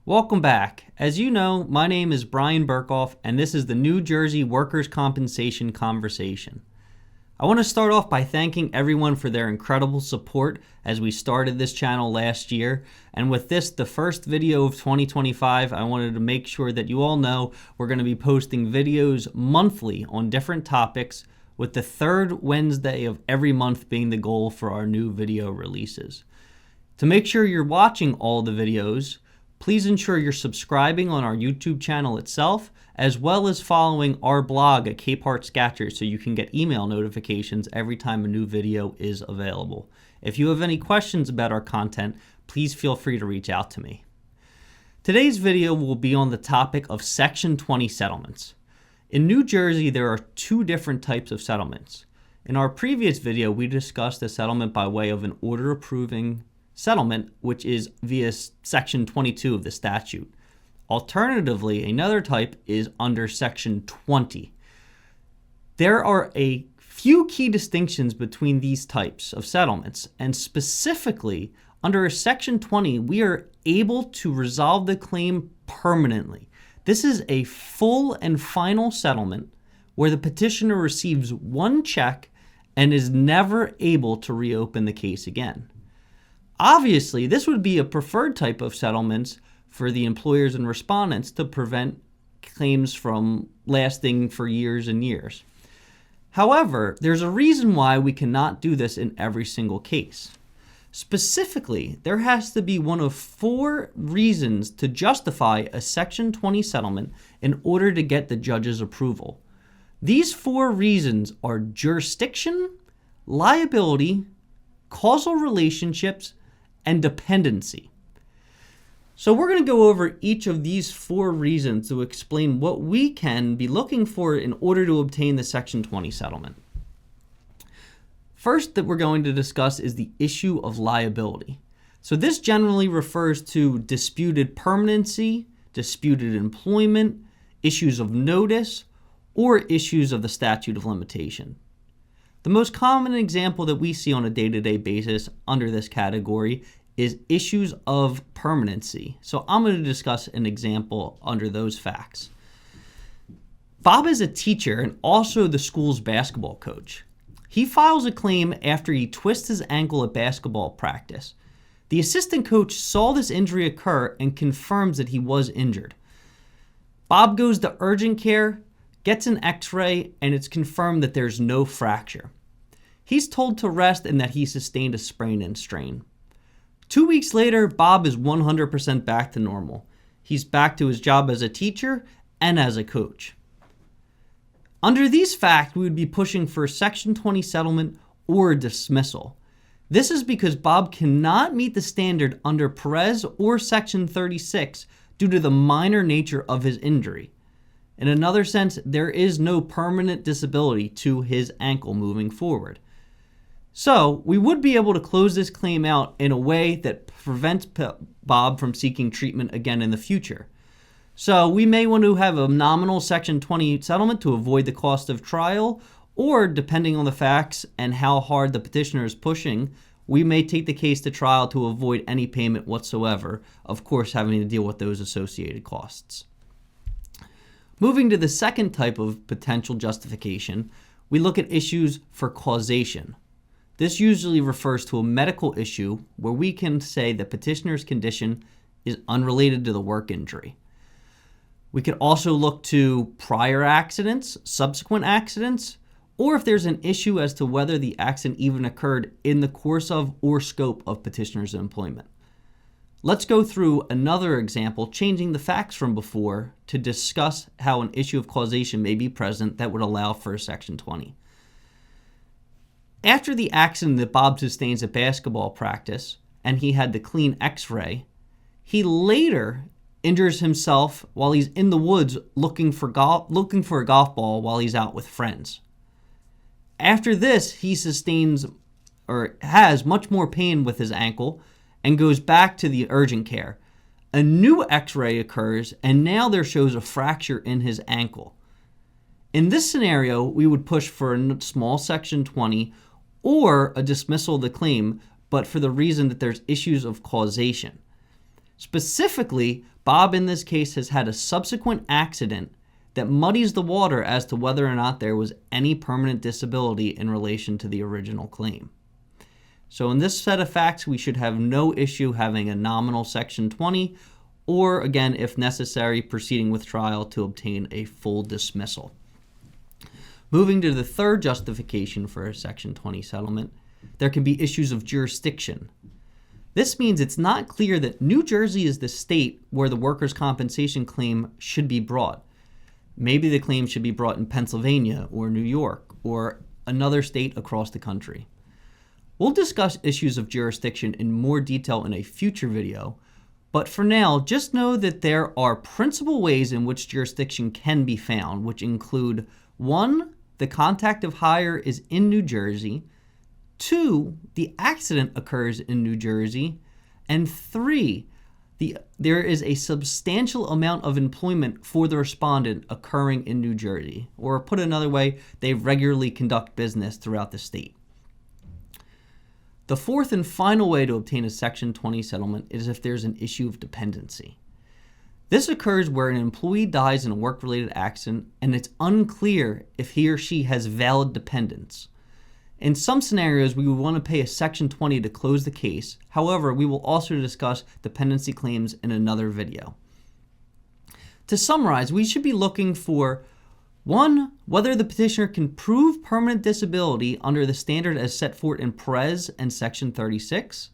Welcome back. As you know, my name is Brian Burkhoff, and this is the New Jersey Workers' Compensation Conversation. I want to start off by thanking everyone for their incredible support as we started this channel last year. And with this, the first video of 2025, I wanted to make sure that you all know we're going to be posting videos monthly on different topics, with the third Wednesday of every month being the goal for our new video releases. To make sure you're watching all the videos, please ensure you're subscribing on our YouTube channel itself, as well as following our blog at Capehart Scatchers so you can get email notifications every time a new video is available. If you have any questions about our content, please feel free to reach out to me. Today's video will be on the topic of Section 20 settlements. In New Jersey, there are two different types of settlements. In our previous video, we discussed a settlement by way of an order approving settlement, which is via Section 22 of the statute. Alternatively, another type is under Section 20. There are a few key distinctions between these types of settlements, and specifically, under Section 20, we are able to resolve the claim permanently. This is a full and final settlement where the petitioner receives one check and is never able to reopen the case again. Obviously, this would be a preferred type of settlements for the employers and respondents to prevent claims from lasting for years and years. However, there's a reason why we cannot do this in every single case. Specifically, there has to be one of four reasons to justify a Section 20 settlement in order to get the judge's approval. These four reasons are jurisdiction, liability, causal relationships, and dependency. So we're going to go over each of these four reasons to explain what we can be looking for in order to obtain the Section 20 settlement. First that we're going to discuss is the issue of liability. So this generally refers to disputed permanency, disputed employment, issues of notice, or issues of the statute of limitation. The most common example that we see on a day-to-day basis under this category is issues of permanency. So I'm going to discuss an example under those facts. Bob is a teacher and also the school's basketball coach. He files a claim after he twists his ankle at basketball practice. The assistant coach saw this injury occur and confirms that he was injured. Bob goes to urgent care, gets an x-ray, and it's confirmed that there's no fracture. He's told to rest and that he sustained a sprain and strain. 2 weeks later, Bob is 100% back to normal. He's back to his job as a teacher and as a coach. Under these facts, we would be pushing for a Section 20 settlement or a dismissal. This is because Bob cannot meet the standard under Perez or Section 36 due to the minor nature of his injury. In another sense, there is no permanent disability to his ankle moving forward. So we would be able to close this claim out in a way that prevents Bob from seeking treatment again in the future. So we may want to have a nominal Section 20 settlement to avoid the cost of trial, or depending on the facts and how hard the petitioner is pushing, we may take the case to trial to avoid any payment whatsoever, of course having to deal with those associated costs. Moving to the second type of potential justification, we look at issues for causation. This usually refers to a medical issue where we can say the petitioner's condition is unrelated to the work injury. We could also look to prior accidents, subsequent accidents, or if there's an issue as to whether the accident even occurred in the course of or scope of petitioner's employment. Let's go through another example, changing the facts from before to discuss how an issue of causation may be present that would allow for a Section 20. After the accident that Bob sustains at basketball practice, and he had the clean x-ray, he later injures himself while he's in the woods looking for a golf ball while he's out with friends. After this, he sustains or has much more pain with his ankle and goes back to the urgent care. A new x-ray occurs, and now there shows a fracture in his ankle. In this scenario, we would push for a small Section 20 or a dismissal of the claim, but for the reason that there's issues of causation. Specifically, Bob in this case has had a subsequent accident that muddies the water as to whether or not there was any permanent disability in relation to the original claim. So in this set of facts, we should have no issue having a nominal Section 20, or again, if necessary, proceeding with trial to obtain a full dismissal. Moving to the third justification for a Section 20 settlement, there can be issues of jurisdiction. This means it's not clear that New Jersey is the state where the workers' compensation claim should be brought. Maybe the claim should be brought in Pennsylvania or New York or another state across the country. We'll discuss issues of jurisdiction in more detail in a future video, but for now, just know that there are principal ways in which jurisdiction can be found, which include 1, the contact of hire is in New Jersey, 2, the accident occurs in New Jersey, and 3, there is a substantial amount of employment for the respondent occurring in New Jersey, or put another way, they regularly conduct business throughout the state. The fourth and final way to obtain a Section 20 settlement is if there's an issue of dependency. This occurs where an employee dies in a work-related accident and it's unclear if he or she has valid dependents. In some scenarios, we would want to pay a Section 20 to close the case. However, we will also discuss dependency claims in another video. To summarize, we should be looking for 1, whether the petitioner can prove permanent disability under the standard as set forth in Perez and Section 36.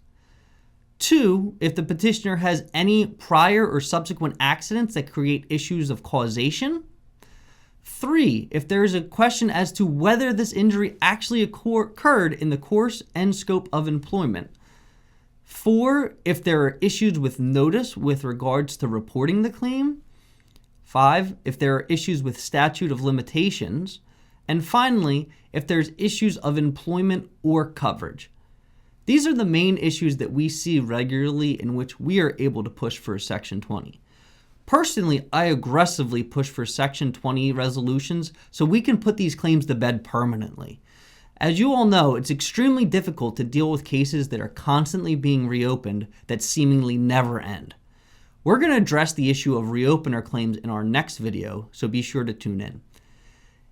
2, if the petitioner has any prior or subsequent accidents that create issues of causation. 3, if there is a question as to whether this injury actually occurred in the course and scope of employment. 4, if there are issues with notice with regards to reporting the claim. 5, if there are issues with statute of limitations. And finally, if there's issues of employment or coverage. These are the main issues that we see regularly in which we are able to push for a Section 20. Personally, I aggressively push for Section 20 resolutions so we can put these claims to bed permanently. As you all know, it's extremely difficult to deal with cases that are constantly being reopened that seemingly never end. We're going to address the issue of reopener claims in our next video, so be sure to tune in.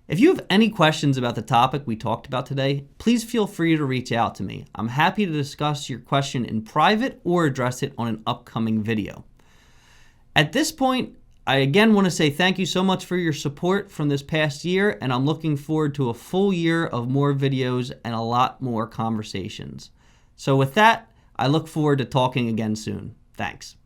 If you have any questions about the topic we talked about today, please feel free to reach out to me. I'm happy to discuss your question in private or address it on an upcoming video. At this point, I again want to say thank you so much for your support from this past year, and I'm looking forward to a full year of more videos and a lot more conversations. So with that, I look forward to talking again soon. Thanks.